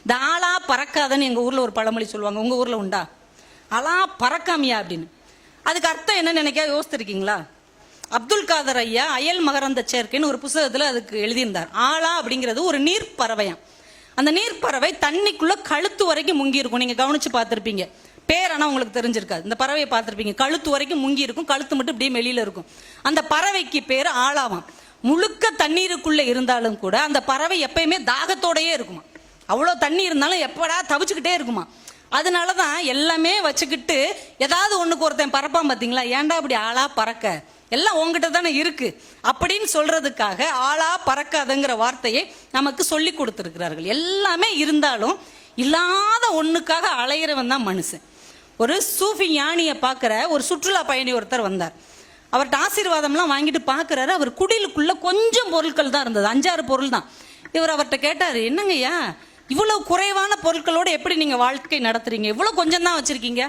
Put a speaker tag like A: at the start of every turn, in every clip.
A: இந்த ஆளா பறக்காதன்னு எங்கள் ஊரில் ஒரு பழமொழி சொல்லுவாங்க. உங்கள் ஊரில் உண்டா? ஆளா பறக்காமியா அப்படின்னு. அதுக்கு அர்த்தம் என்ன நினைக்க யோசித்திருக்கீங்களா? அப்துல் காதர் ஐயா அயல் மகரந்த சேர்க்கைன்னு ஒரு புத்தகத்தில் அதுக்கு எழுதியிருந்தார். ஆளா அப்படிங்கிறது ஒரு நீர்ப்பறவையாம். அந்த நீர்ப்பறவை தண்ணிக்குள்ள கழுத்து வரைக்கும் முங்கி இருக்கும். நீங்க கவனிச்சு பார்த்துருப்பீங்க. பேர் ஆனால் உங்களுக்கு தெரிஞ்சிருக்காது. இந்த பறவையை பார்த்துருப்பீங்க. கழுத்து வரைக்கும் முங்கி இருக்கும், கழுத்து மட்டும் இப்படியே வெளியில இருக்கும். அந்த பறவைக்கு பேர் ஆளாவாம். முழுக்க தண்ணீருக்குள்ள இருந்தாலும் கூட அந்த பறவை எப்பயுமே தாகத்தோடயே இருக்குமா. அவ்வளோ தண்ணி இருந்தாலும் எப்படா தவிச்சுக்கிட்டே இருக்குமா. அதனாலதான் எல்லாமே வச்சுக்கிட்டு ஏதாவது ஒண்ணுக்கு ஒருத்தன் பறப்பான் பார்த்தீங்களா, ஏன்டா அப்படி ஆளா பறக்க, எல்லாம் உங்ககிட்ட தானே இருக்கு அப்படின்னு சொல்றதுக்காக ஆளா பறக்காதுங்கிற வார்த்தையை நமக்கு சொல்லி கொடுத்துருக்கிறார்கள். எல்லாமே இருந்தாலும் இல்லாத ஒண்ணுக்காக அலையிறவன் தான் மனுஷன். ஒரு சூஃபி ஞானியை பார்க்குற ஒரு சுற்றுலா பயணி ஒருத்தர் வந்தார். அவர்கிட்ட ஆசீர்வாதம்லாம் வாங்கிட்டு பார்க்குறாரு. அவர் குடிலுக்குள்ள கொஞ்சம் பொருட்கள் தான் இருந்தது, 5-6 பொருள் தான். இவர் அவர்கிட்ட கேட்டார், என்னங்கய்யா இவ்வளவு குறைவான பொருட்களோடு எப்படி நீங்க வாழ்க்கை நடத்துறீங்க, இவ்வளவு கொஞ்சம் தான் வச்சிருக்கீங்க?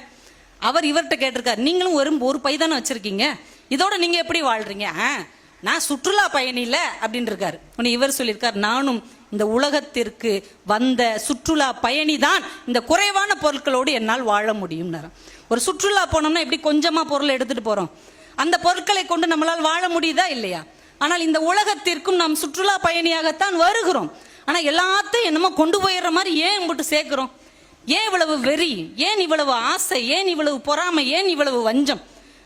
A: அவர் இவர்கிட்ட கேட்டிருக்காரு, நீங்களும் ஒரு பை தானே வச்சிருக்கீங்க, இதோட நீங்க எப்படி வாழ்றீங்க? நான் சுற்றுலா பயணி இல்ல அப்படின்னு இருக்காரு. இவர் சொல்லியிருக்கார், நானும் இந்த உலகத்திற்கு வந்த சுற்றுலா பயணி தான், இந்த குறைவான பொருட்களோடு என்னால் வாழ முடியும். ஒரு சுற்றுலா போனோம்னா எப்படி கொஞ்சமா பொருள் எடுத்துட்டு போறோம், அந்த பொருட்களை கொண்டு நம்மளால் வாழ முடியுதா இல்லையா? ஆனால் இந்த உலகத்திற்கும் நாம் சுற்றுலா பயணியாகத்தான் வருகிறோம். ஆனா எல்லாத்தையும் என்னமோ கொண்டு போயிடுற மாதிரி ஏன் இங்கிட்டு சேர்க்கிறோம்? ஏன் இவ்வளவு வெறி, ஏன் இவ்வளவு ஆசை, ஏன் இவ்வளவு பொறாமை, ஏன் இவ்வளவு வஞ்சம்?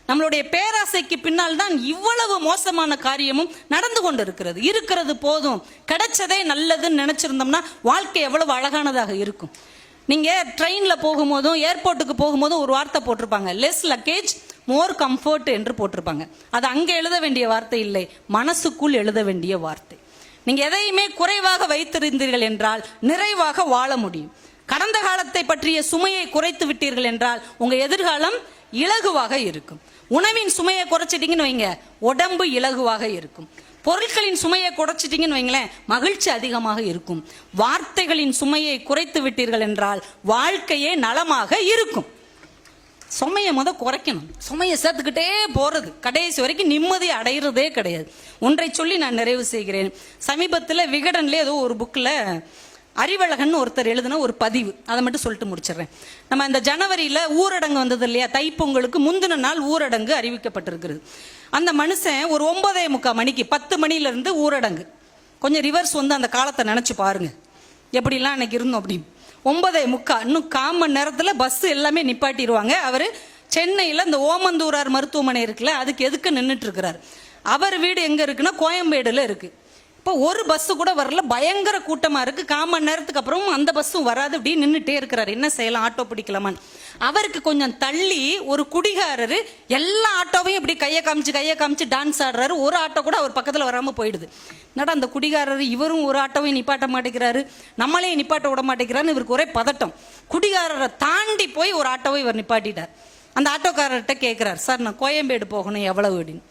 A: நம்மளுடைய பேராசைக்கு பின்னால் தான் இவ்வளவு மோசமான காரியமும் நடந்து கொண்டு இருக்கிறது. இருக்கிறது போதும், கிடைச்சதே நல்லதுன்னு நினைச்சிருந்தோம்னா வாழ்க்கை எவ்வளவு அழகானதாக இருக்கும். நீங்க ட்ரெயின்ல போகும்போதும் ஏர்போர்ட்டுக்கு போகும்போதும் ஒரு வார்த்தை போட்டிருப்பாங்க, லெஸ் லக்கேஜ் மோர் கம்ஃபர்ட் என்று போட்டிருப்பாங்க. அது அங்கே எழுத வேண்டிய வார்த்தை இல்லை, மனசுக்குள் எழுத வேண்டிய வார்த்தை. நீங்க எதையுமே குறைவாக வைத்திருந்தீர்கள் என்றால் நிறைவாக வாழ முடியும். கடந்த காலத்தை பற்றிய சுமையை குறைத்து விட்டீர்கள் என்றால் உங்க எதிர்காலம் இலகுவாக இருக்கும். உணவின் சுமையை குறைச்சிட்டீங்கன்னு வைங்க, உடம்பு இலகுவாக இருக்கும். பொருட்களின் சுமையை குறைச்சிட்டீங்கன்னு வைங்களேன், மகிழ்ச்சி அதிகமாக இருக்கும். வார்த்தைகளின் சுமையை குறைத்து விட்டீர்கள் என்றால் வாழ்க்கையே நலமாக இருக்கும். சுமையை குறைக்கணும். சுமையை சேர்த்துக்கிட்டே போறது கடைசி வரைக்கும் நிம்மதி அடைகிறதே கிடையாது. ஒன்றை சொல்லி நான் நிறைவு செய்கிறேன். சமீபத்தில் விகடன்ல ஏதோ ஒரு புக்கில் அறிவழகன் ஒருத்தர் எழுதின ஒரு பதிவு, அதை மட்டும் சொல்லிட்டு முடிச்சிடுறேன். நம்ம இந்த ஜனவரியில் ஊரடங்கு வந்தது இல்லையா, தைப்பொங்கலுக்கு முந்தின நாள் ஊரடங்கு அறிவிக்கப்பட்டிருக்கிறது. அந்த மனுஷன் ஒரு 9:45 மணிக்கு 10 மணிலேருந்து ஊரடங்கு. கொஞ்சம் ரிவர்ஸ் அந்த காலத்தை நினச்சி பாருங்க, எப்படிலாம் அன்னைக்கு இருந்தோம் அப்படின்னு. 9:45 இன்னும் 1/4 மணி நேரத்தில் பஸ் எல்லாமே நிப்பாட்டிடுவாங்க. அவர் சென்னையில் இந்த ஓமந்தூரார் மருத்துவமனை இருக்குல்ல, அதுக்கு எதுக்கு நின்றுட்டு இருக்கிறார். அவர் வீடு எங்கே இருக்குன்னா கோயம்பேடுல இருக்கு. இப்போ ஒரு பஸ்ஸு கூட வரல, பயங்கர கூட்டமாக இருக்கு. 1/4 மணி நேரத்துக்கு அப்புறம் அந்த பஸ்ஸும் வராது, அப்படி நின்றுட்டே இருக்கிறார். என்ன செய்யலாம், ஆட்டோ பிடிக்கலாமான்னு. அவருக்கு கொஞ்சம் தள்ளி ஒரு குடிகாரர் எல்லா ஆட்டோவையும் இப்படி கையை காமிச்சு டான்ஸ் ஆடுறாரு. ஒரு ஆட்டோ கூட அவர் பக்கத்தில் வராமல் போயிடுது. என்னடா அந்த குடிகாரர், இவரும் ஒரு ஆட்டோவையும் நிப்பாட்ட மாட்டேங்கிறாரு, நம்மளையும் நிப்பாட்ட விட மாட்டேங்கிறாருன்னு இவருக்கு ஒரே பதட்டம். குடிகாரரை தாண்டி போய் ஒரு ஆட்டோவை இவர் நிப்பாட்டிட்டார். அந்த ஆட்டோக்காரர்கிட்ட கேட்குறாரு, சார் நான் கோயம்பேடு போகணும், எவ்வளவு அப்படின்னு.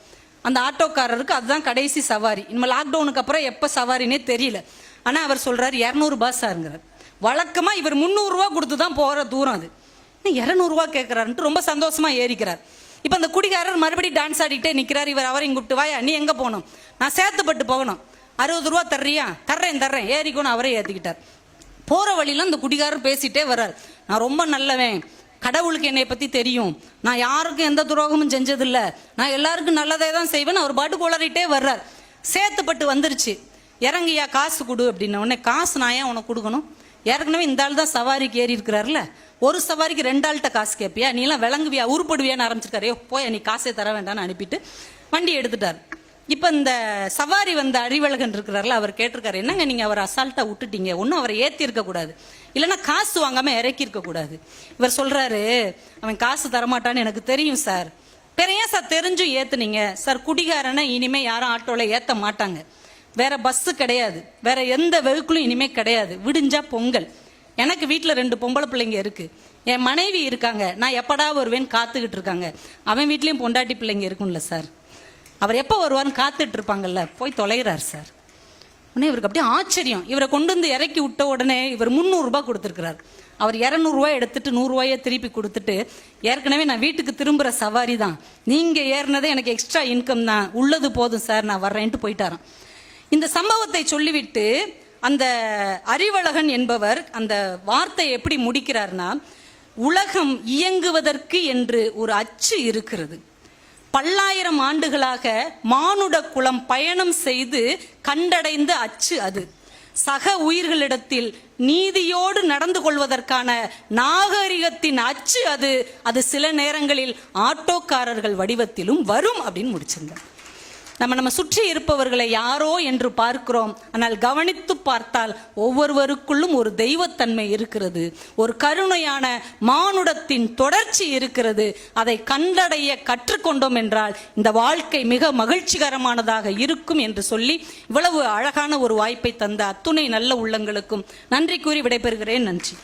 A: அந்த ஆட்டோக்காரருக்கு அதுதான் கடைசி சவாரி. இனிமேல் லாக்டவுனுக்கு அப்புறம் எப்போ சவாரினே தெரியல. ஆனால் அவர் சொல்றாரு 200 சாருங்கிறார். வழக்கமாக இவர் 300 ரூபா கொடுத்து தான் போகிற தூரம், அது 200 ரூபா கேட்குறாருன்ட்டு ரொம்ப சந்தோஷமா ஏறிக்கிறார். இப்போ அந்த குடிகாரர் மறுபடியும் டான்ஸ் ஆடிட்டே நிற்கிறார். இவர் அவரையும் கூப்பிட்டு, வாயா நீ எங்கே போகணும், நான் சேத்துப்பட்டு போகணும், 60 ரூபா தர்றியா, தர்றேன் ஏறிக்கணும். அவரே ஏற்றிக்கிட்டார். போகிற வழியில அந்த குடிகாரர் பேசிட்டே வர்றார், நான் ரொம்ப நல்லவன், கடவுளுக்கு என்னை பற்றி தெரியும், நான் யாருக்கும் எந்த துரோகமும் செஞ்சதில்லை, நான் எல்லாருக்கும் நல்லதே தான் செய்வேன். அவர் பாட்டு குளறிட்டே வர்றார். சேத்துப்பட்டு வந்துருச்சு. இறங்கியா காசு கொடு அப்படின்ன உடனே, காசு நான் ஏன் உனக்கு கொடுக்கணும், ஏற்கனவே இந்த ஆள் தான் சவாரிக்கு ஏறி இருக்கிறாருல, ஒரு சவாரிக்கு 2 ஆள்கிட்ட காசு கேட்பியா, நீ எல்லாம் விளங்குவியா, உருப்படுவியான்னு ஆரம்பிச்சிருக்காரு. போய் நீ காசே தர வேண்டாம்னு அனுப்பிட்டு வண்டி எடுத்துட்டார். இப்போ இந்த சவாரி வந்த அறிவழகன் இருக்கிறார்ல, அவர் கேட்டிருக்காரு, என்னங்க நீங்க அவரை அசால்ட்டா விட்டுட்டீங்க, ஒன்றும் அவரை ஏற்றி இருக்க கூடாது, இல்லைன்னா காசு வாங்காம இறக்கி இருக்க கூடாது. இவர் சொல்றாரு, அவன் காசு தரமாட்டான்னு எனக்கு தெரியும் சார். வேற ஏன் சார் தெரிஞ்சும் ஏத்துனீங்க சார்? குடிகாரனை இனிமே யாரும் ஆட்டோல ஏத்த மாட்டாங்க, வேற பஸ்ஸு கிடையாது, வேற எந்த வெஹிக்கிளும் இனிமே கிடையாது. விடிஞ்சா பொங்கல், எனக்கு வீட்டில் 2 பொம்பளை பிள்ளைங்க இருக்கு, என் மனைவி இருக்காங்க, நான் எப்படா வருவேன்னு காத்துக்கிட்டு இருக்காங்க, அவன் வீட்லயும் பொண்டாட்டி பிள்ளைங்க இருக்கும்ல சார், அவர் எப்போ வருவார்னு காத்துட்டு இருப்பாங்கல்ல, போய் தொலைகிறார் சார். உடனே இவருக்கு அப்படியே ஆச்சரியம். இவரை கொண்டு வந்து இறக்கி விட்ட உடனே இவர் 300 ரூபாய் கொடுத்துருக்கிறார். அவர் 200 ரூபாய் எடுத்துட்டு 100 ரூபாயை திருப்பி கொடுத்துட்டு, ஏற்கனவே நான் வீட்டுக்கு திரும்புகிற சவாரி தான், நீங்க ஏறினதே எனக்கு எக்ஸ்ட்ரா இன்கம் தான், உள்ளது போதும் சார், நான் வர்றேன்ட்டு போயிட்டாராம். இந்த சம்பவத்தை சொல்லிவிட்டு அந்த அறிவழகன் என்பவர் அந்த வார்த்தையை எப்படி முடிக்கிறார்னா, உலகம் இயங்குவதற்கு என்று ஒரு அச்சு இருக்கிறது. பல்லாயிரம் ஆண்டுகளாக மானுட குலம் பயணம் செய்து கண்டடைந்த அச்சு அது. சக உயிர்களிடத்தில் நீதியோடு நடந்து கொள்வதற்கான நாகரிகத்தின் அச்சு அது. அது சில நேரங்களில் ஆட்டோக்காரர்கள் வடிவத்திலும் வரும் அப்படின்னு முடிச்சிருந்தார். நம்ம சுற்றி இருப்பவர்களை யாரோ என்று பார்க்கிறோம். ஆனால் கவனித்து பார்த்தால் ஒவ்வொருவருக்குள்ளும் ஒரு தெய்வத்தன்மை இருக்கிறது, ஒரு கருணையான மானுடத்தின் தொடர்ச்சி இருக்கிறது. அதை கண்டடைய கற்றுக்கொண்டோம் என்றால் இந்த வாழ்க்கை மிக மகிழ்ச்சிகரமானதாக இருக்கும் என்று சொல்லி இவ்வளவு அழகான ஒரு வாய்ப்பை தந்த அத்துணை நல்ல உள்ளங்களுக்கும் நன்றி கூறி விடைபெறுகிறேன். நன்றி.